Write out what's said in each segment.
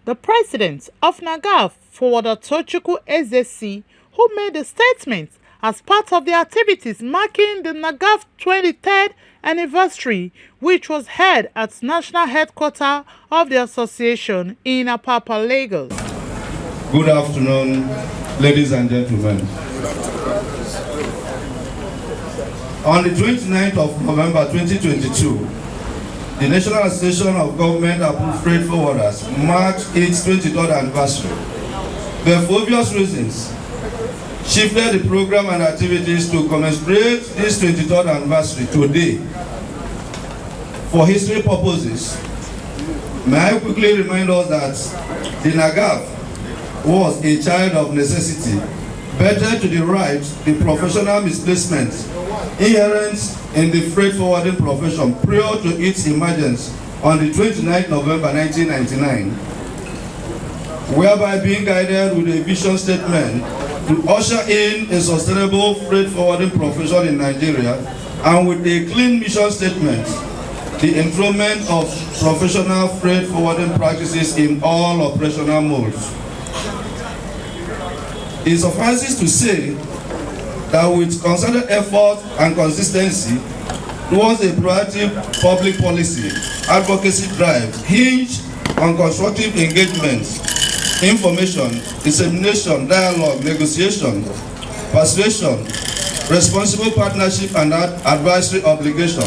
The president of NAGAFF, Fwdr Tochukwu Ezisi, who made the statement as part of the activities marking the NAGAFF 23rd anniversary, which was held at national headquarters of the association in Apapa, Lagos. Good afternoon, ladies and gentlemen. On the 29th of November 2022, the National Association of Government Approved Freight Forwarders marked its 23rd anniversary. But for obvious reasons, shifted the program and activities to commemorate this 23rd anniversary today. For history purposes, may I quickly remind us that the NAGAFF was a child of necessity, better to derive the professional misplacement inherent in the freight forwarding profession prior to its emergence on the 29th November 1999, whereby being guided with a vision statement to usher in a sustainable freight forwarding profession in Nigeria, and with a clean mission statement, the enthronement of professional freight forwarding practices in all operational modes. It suffices to say that with concerted effort and consistency towards a proactive public policy advocacy drive hinged on constructive engagement, information, dissemination, dialogue, negotiation, persuasion, responsible partnership, and advisory obligation,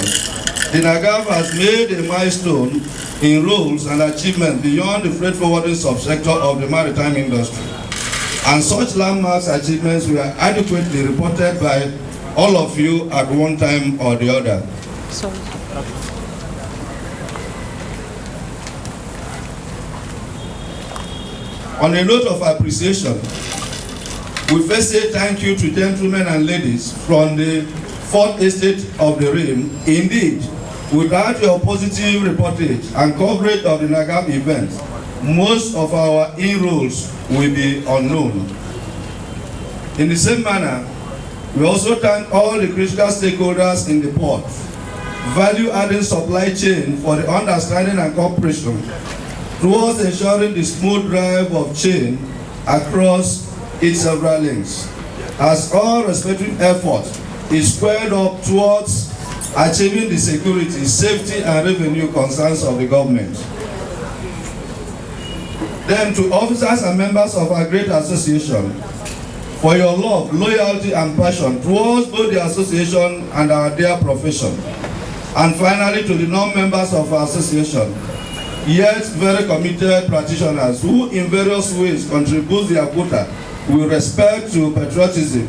the NAGAFF has made a milestone in roles and achievements beyond the freight forwarding subsector of the maritime industry. And such landmark achievements were adequately reported by all of you at one time or the other. On a note of appreciation, we first say thank you to gentlemen and ladies from the Fourth Estate of the Rim. Indeed, without your positive reportage and coverage of the NAGAFF event, most of our inroads will be unknown. In the same manner, we also thank all the critical stakeholders in the port, value-adding supply chain for the understanding and cooperation towards ensuring the smooth drive of chain across its several links, as all respective efforts is squared up towards achieving the security, safety, and revenue concerns of the government. Then to officers and members of our great association, for your love, loyalty, and passion towards both the association and our dear profession. And finally, to the non-members of our association, yet very committed practitioners who in various ways contribute their quota with respect to patriotism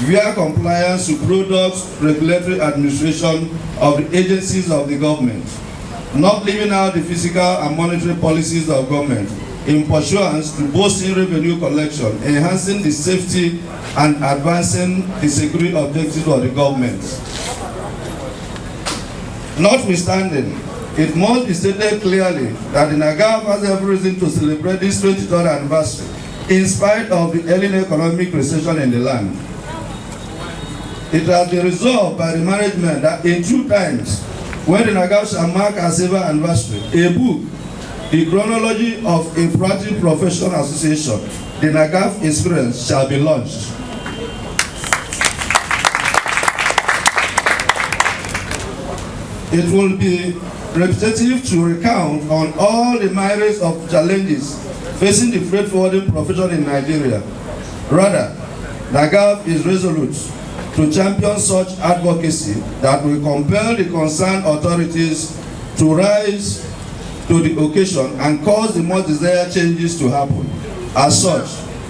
via compliance to products, regulatory administration of the agencies of the government, not leaving out the fiscal and monetary policies of government, in pursuance to boosting revenue collection, enhancing the safety, and advancing the security objectives of the government. Notwithstanding, it must be stated clearly that the NAGAFF has every reason to celebrate this 23rd anniversary in spite of the early economic recession in the land. It has been resolved by the management that in due times, when the NAGAFF shall mark our 7th anniversary, a book, The Chronology of a Proactive Professional Association, the NAGAFF Experience, shall be launched. It will be repetitive to recount on all the myriad of challenges facing the freight forwarding profession in Nigeria. Rather, NAGAFF is resolute to champion such advocacy that will compel the concerned authorities to rise to the occasion and cause the most desired changes to happen. As such,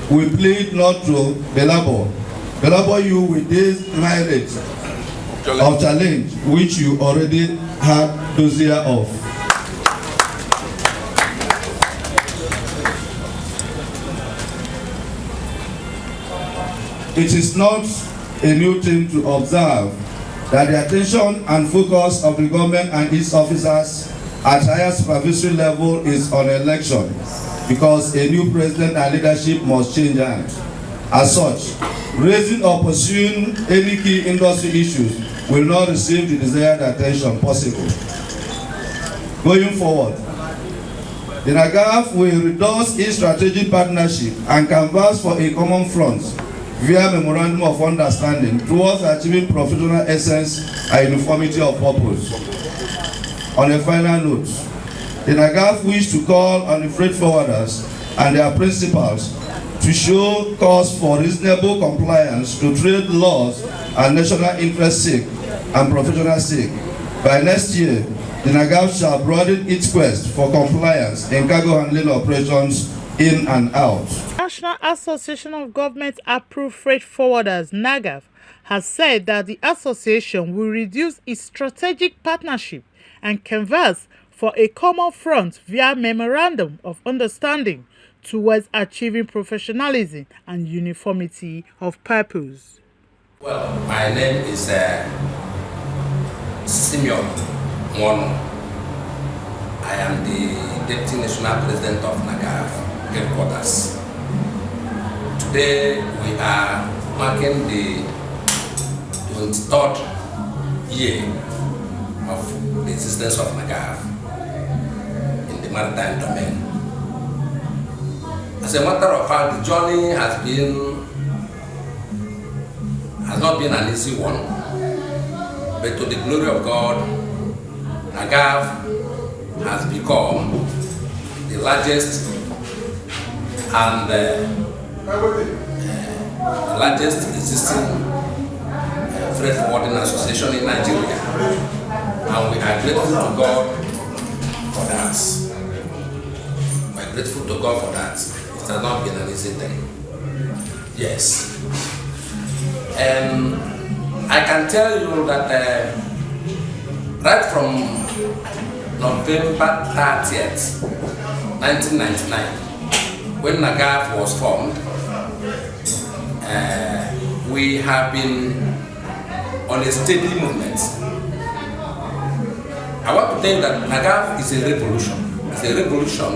we plead not to belabor you with this myriad of challenge which you already had dossier of. It is not a new thing to observe that the attention and focus of the government and its officers at higher supervisory level is on election, because a new president and leadership must change hands. As such, raising or pursuing any key industry issues will not receive the desired attention possible. Going forward, The NAGAFF will endorse its strategic partnership and canvass for a common front via Memorandum of Understanding towards achieving professional essence and uniformity of purpose. On a final note, the NAGAFF wish to call on the freight forwarders and their principals to show cause for reasonable compliance to trade laws and national interest sake and professional sake. By next year, the NAGAFF shall broaden its quest for compliance in cargo handling operations in and out. National Association of Government Approved Freight Forwarders, NAGAFF, has said that the association will reduce its strategic partnership and canvass for a common front via Memorandum of Understanding towards achieving professionalism and uniformity of purpose. Well, my name is Simeon Mono. I am the Deputy National President of NAGAFF headquarters. Today we are marking the 23rd year of the existence of NAGAFF in the maritime domain. As a matter of fact, the journey has not been an easy one, but to the glory of God, NAGAFF has become the largest and largest existing freight forwarding association in Nigeria, and we are grateful to God for that. We are grateful to God for that. It has not been an easy thing. Yes. I can tell you that right from November 30th, 1999, when NAGAFF was formed, we have been on a steady movement. I want to tell you that NAGAFF is a revolution. It's a revolution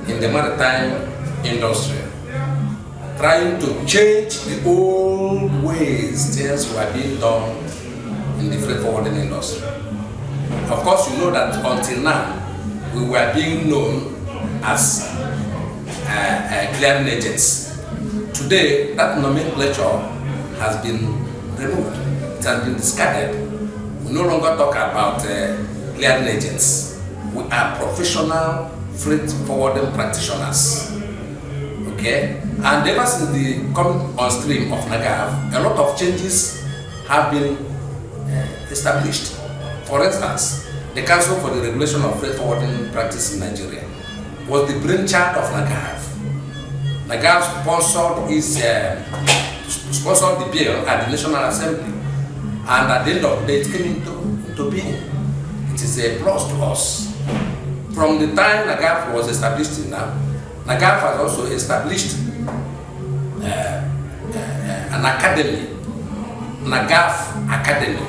in the maritime industry, trying to change the old ways things were being done in the freight forwarding industry. Of course, you know that until now, we were being known as clearing agents. Today, that nomenclature has been removed. It has been discarded. We no longer talk about clearing agents. We are professional freight forwarding practitioners. Okay? And ever since the coming on stream of NAGAFF, a lot of changes have been established. For instance, the Council for the Regulation of Freight Forwarding Practice in Nigeria was the brainchild of NAGAFF. NAGAFF sponsored the bill at the National Assembly, and at the end of the day, it came into being. It is a plus to us. From the time NAGAFF was established till now, NAGAFF has also established an academy, NAGAFF Academy,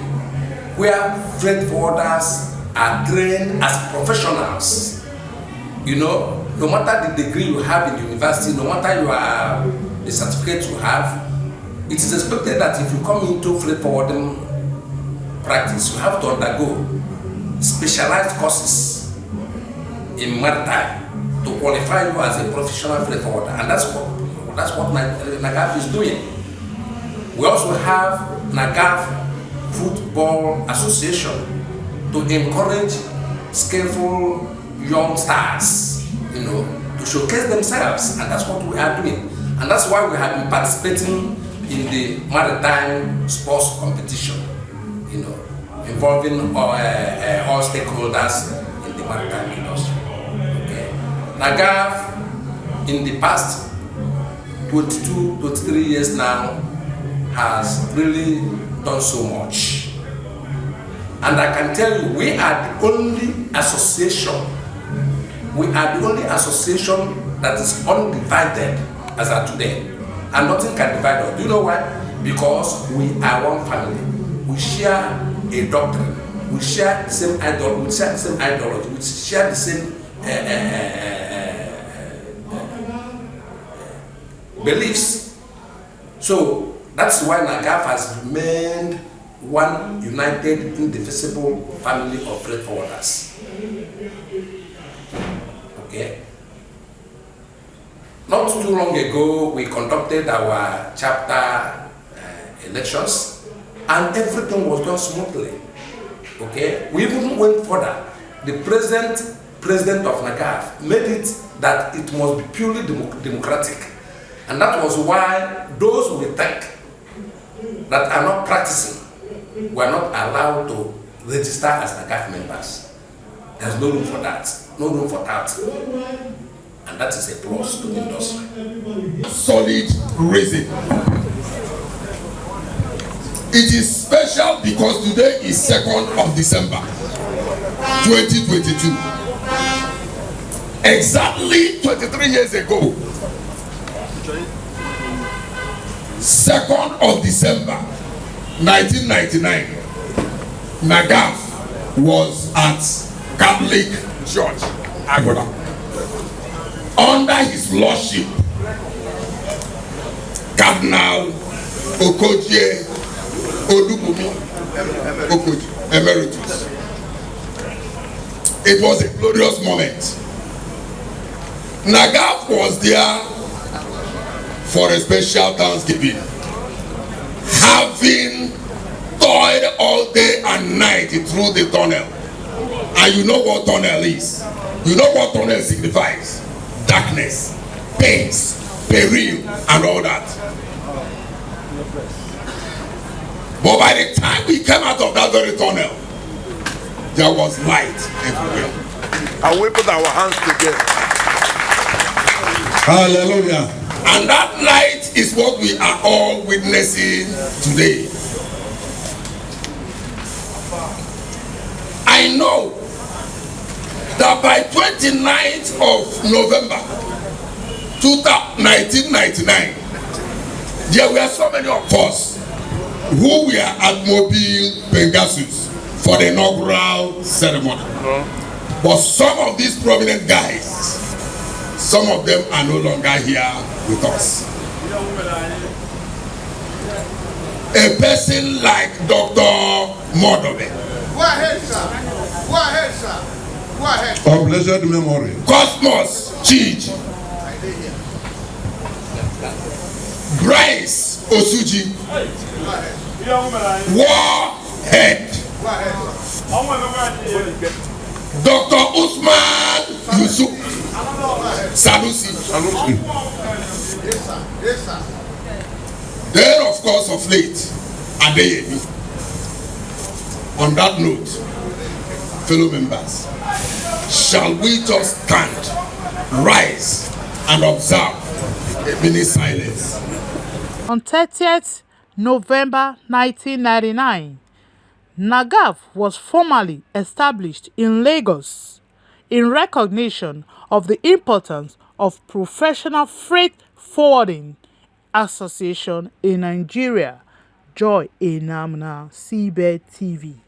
where freight forwarders are trained as professionals. You know, no matter the degree you have in the university, no matter the certificate you have, it is expected that if you come into freight forwarding practice, you have to undergo specialized courses in maritime to qualify you as a professional freight forwarder, and that's what NAGAFF is doing. We also have NAGAFF Football Association to encourage skillful young stars, you know, to showcase themselves, and that's what we are doing. And that's why we have been participating in the maritime sports competition, you know, involving all stakeholders in the maritime industry. Okay. NAGAFF, in the past 23 years now, has really done so much. And I can tell you, we are the only association that is undivided as of today. And nothing can divide us. Do you know why? Because we are one family. We share a doctrine. We share the same ideology. We share the same beliefs. So that's why NAGAFF has remained one united, indivisible family of freight forwarders. Okay. not too long ago, we conducted our chapter elections, and everything was done smoothly. Okay, we even went further. The president of NAGAFF made it that it must be purely democratic, and that was why those we think that are not practicing were not allowed to register as NAGAFF members. There's no room for that, no room for that, and that is a plus to the industry. Solid reason. It is special because today is 2nd of December 2022. Exactly 23 years ago, 2nd of December 1999, NAGAFF was at Catholic Church, Agoda. Under his lordship, Cardinal Okoje Olubumi Okoji, Emeritus. It was a glorious moment. NAGAFF was there for a special Thanksgiving, having toiled all day and night through the tunnel. And you know what tunnel is. You know what tunnel signifies. Darkness, pains, peril, and all that. But by the time we came out of that very tunnel, there was light everywhere. And we put our hands together. Hallelujah. And that light is what we are all witnessing today. I know that by 29th of November 1999, there were so many of us who were at Mobile, Pegasus for the inaugural ceremony. But some of these prominent guys, some of them are no longer here with us. A person like Dr. Modobe. Go ahead, sir. Go ahead, sir. Go ahead. Of blessed memory. Cosmos Chij. Bryce Osuji. Warhead. Dr. Usman Yusuf Sanusi. Yes, sir. Then, of course, of late, Adeyemi. On that note, fellow members, shall we just stand, rise, and observe a minute silence? On 30th November 1999, NAGAFF was formally established in Lagos in recognition of the importance of professional freight forwarding association in Nigeria. Joy Enamna, Seabed TV.